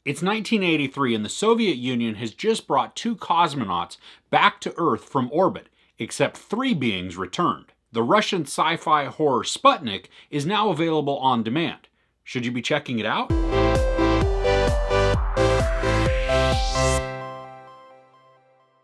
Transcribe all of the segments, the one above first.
It's 1983 and the Soviet Union has just brought 2 cosmonauts back to Earth from orbit, except 3 beings returned. The Russian sci-fi horror Sputnik is now available on demand. Should you be checking it out?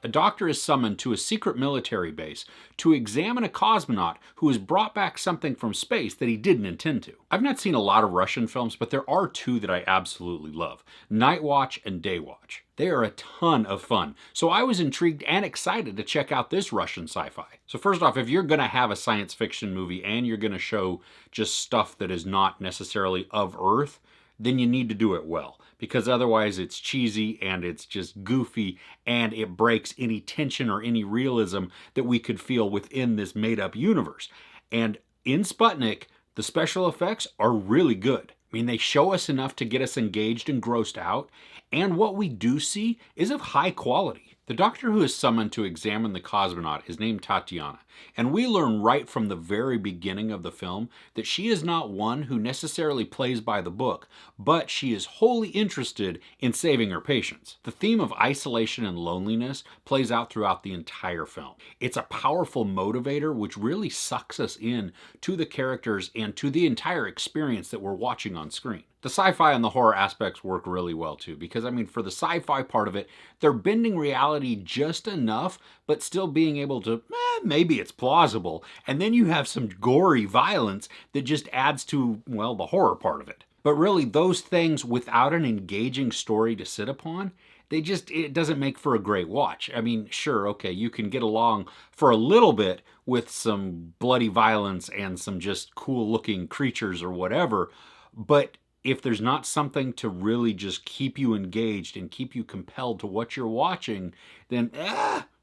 A doctor is summoned to a secret military base to examine a cosmonaut who has brought back something from space that he didn't intend to. I've not seen a lot of Russian films, but there are 2 that I absolutely love: Night Watch and Day Watch. They are a ton of fun, so I was intrigued and excited to check out this Russian sci-fi. So first off, if you're going to have a science fiction movie and you're going to show just stuff that is not necessarily of Earth, then you need to do it well, because otherwise it's cheesy and it's just goofy and it breaks any tension or any realism that we could feel within this made-up universe. And in Sputnik, the special effects are really good. I mean, they show us enough to get us engaged and grossed out, and what we do see is of high quality. The doctor who is summoned to examine the cosmonaut is named Tatiana, and we learn right from the very beginning of the film that she is not one who necessarily plays by the book, but she is wholly interested in saving her patients. The theme of isolation and loneliness plays out throughout the entire film. It's a powerful motivator which really sucks us in to the characters and to the entire experience that we're watching on screen. The sci-fi and the horror aspects work really well too, because I mean, for the sci-fi part of it, they're bending reality just enough, but still being able to, maybe it's plausible. And then you have some gory violence that just adds to, well, the horror part of it. But really, those things without an engaging story to sit upon, it doesn't make for a great watch. I mean, sure, okay, you can get along for a little bit with some bloody violence and some just cool looking creatures or whatever, but if there's not something to really just keep you engaged and keep you compelled to what you're watching, then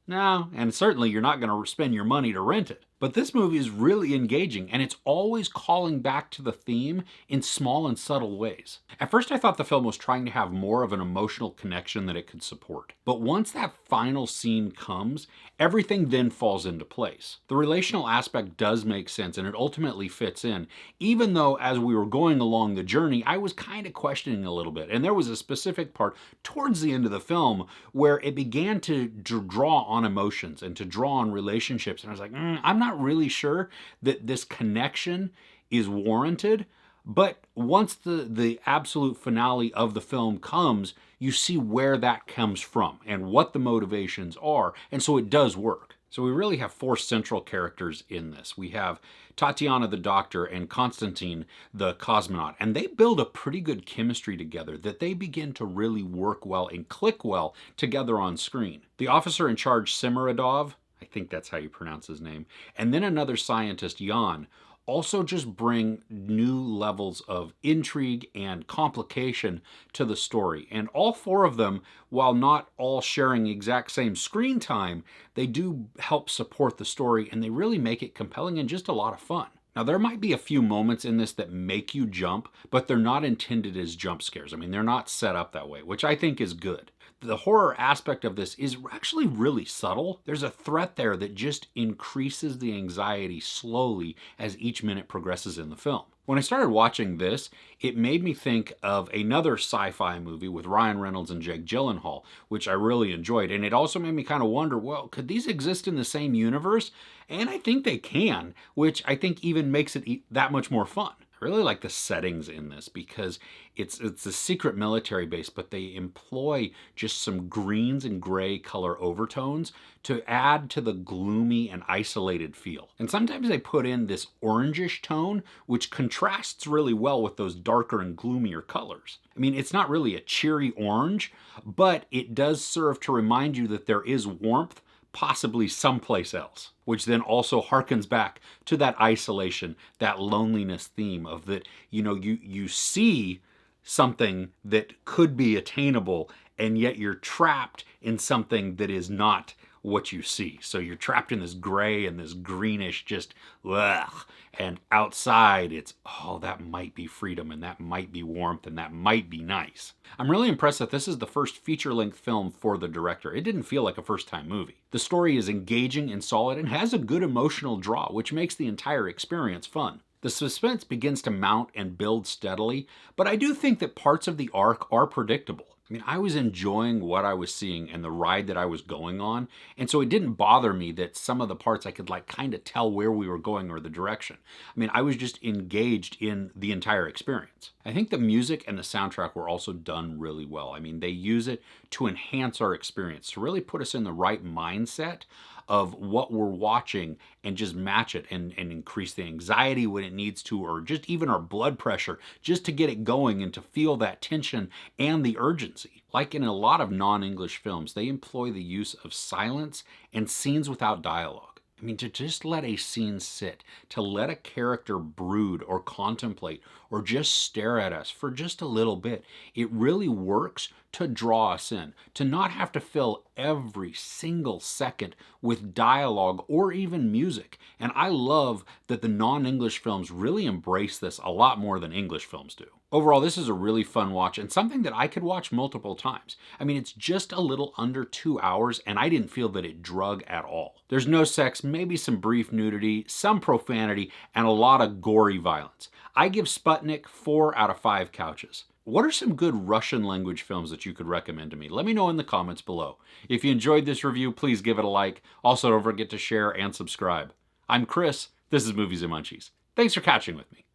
no, and certainly you're not going to spend your money to rent it. But this movie is really engaging, and it's always calling back to the theme in small and subtle ways. At first I thought the film was trying to have more of an emotional connection that it could support. But once that final scene comes, everything then falls into place. The relational aspect does make sense, and it ultimately fits in, even though as we were going along the journey, I was kind of questioning a little bit. And there was a specific part towards the end of the film where it began to draw on emotions and to draw on relationships, and I was like, I'm not really sure that this connection is warranted. But once the absolute finale of the film comes, you see where that comes from and what the motivations are, and so it does work. So we really have 4 central characters in this. We have Tatiana the doctor and Konstantin the cosmonaut, and they build a pretty good chemistry together that they begin to really work well and click well together on screen. The officer in charge, Semiradov, I think that's how you pronounce his name, and then another scientist, Jan, also just bring new levels of intrigue and complication to the story. And all 4 of them, while not all sharing the exact same screen time, they do help support the story, and they really make it compelling and just a lot of fun. Now, there might be a few moments in this that make you jump, but they're not intended as jump scares. I mean, they're not set up that way, which I think is good. The horror aspect of this is actually really subtle. There's a threat there that just increases the anxiety slowly as each minute progresses in the film. When I started watching this, it made me think of another sci-fi movie with Ryan Reynolds and Jake Gyllenhaal, which I really enjoyed. And it also made me kind of wonder, well, could these exist in the same universe? And I think they can, which I think even makes it that much more fun. I really like the settings in this because it's a secret military base, but they employ just some greens and gray color overtones to add to the gloomy and isolated feel. And sometimes they put in this orangish tone, which contrasts really well with those darker and gloomier colors. I mean, it's not really a cheery orange, but it does serve to remind you that there is warmth possibly someplace else, which then also harkens back to that isolation, that loneliness theme of that, you see something that could be attainable, and yet you're trapped in something that is not what you see. So you're trapped in this gray and this greenish just, ugh. And outside it's, oh, that might be freedom, and that might be warmth, and that might be nice. I'm really impressed that this is the first feature-length film for the director. It didn't feel like a first-time movie. The story is engaging and solid and has a good emotional draw, which makes the entire experience fun. The The suspense begins to mount and build steadily, but I do think that parts of the arc are predictable. I mean, I was enjoying what I was seeing and the ride that I was going on, and so it didn't bother me that some of the parts I could like kind of tell where we were going or the direction. I mean, I was just engaged in the entire experience. I think the music and the soundtrack were also done really well. I mean, they use it to enhance our experience, to really put us in the right mindset of what we're watching and just match it and increase the anxiety when it needs to, or just even our blood pressure, just to get it going and to feel that tension and the urgency. Like in a lot of non-English films, they employ the use of silence and scenes without dialogue. I mean, to just let a scene sit, to let a character brood or contemplate or just stare at us for just a little bit, it really works to draw us in, to not have to fill every single second with dialogue or even music. And I love that the non-English films really embrace this a lot more than English films do. Overall, this is a really fun watch and something that I could watch multiple times. I mean, it's just a little under 2 hours and I didn't feel that it drug at all. There's no sex, maybe some brief nudity, some profanity, and a lot of gory violence. I give Sputnik 4 out of 5 couches. What are some good Russian language films that you could recommend to me? Let me know in the comments below. If you enjoyed this review, please give it a like. Also, don't forget to share and subscribe. I'm Chris. This is Movies and Munchies. Thanks for catching with me.